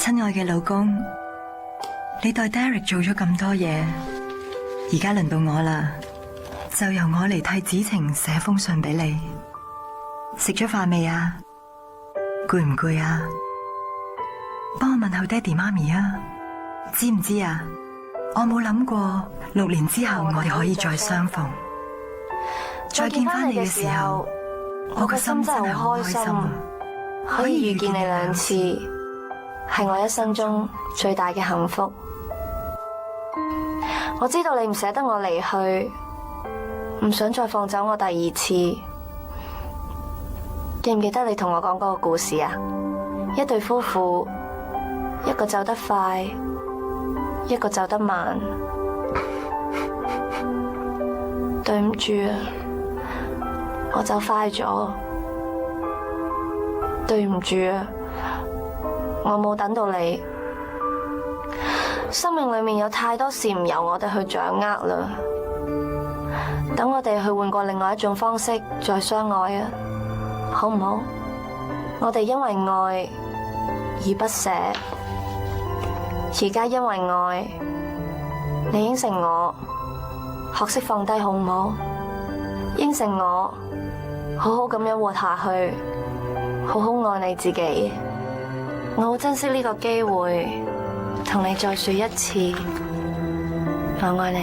親愛嘅老公，你代 Derek 做咗咁多嘢，而家輪到我啦，就由我嚟替子晴寫封信俾你。食咗飯未啊？攰唔攰啊？幫我問候爹哋媽咪啊！知唔知啊？我冇諗過6年之後我哋可以再相逢，再見翻你嘅時候，我個心真係好開心啊！可以遇見你2次，係我一生中最大嘅幸福。我知道你唔捨得我離去，唔想再放走我第2次。記唔記得你同我講嗰個故事啊？一對夫婦，一個走得快，一個走得慢。對唔住啊，我走快咗。對唔住啊，我冇等到你。生命裏面有太多事唔由我哋去掌握啦。等我哋去換過另外一種方式再相愛啊，好唔好？我哋因為愛而不捨，而家因為愛，你應承我學識放低好唔好？應承我好好咁樣活下去，好好愛你自己。我好珍惜呢個機會，同你再說一次，我愛你。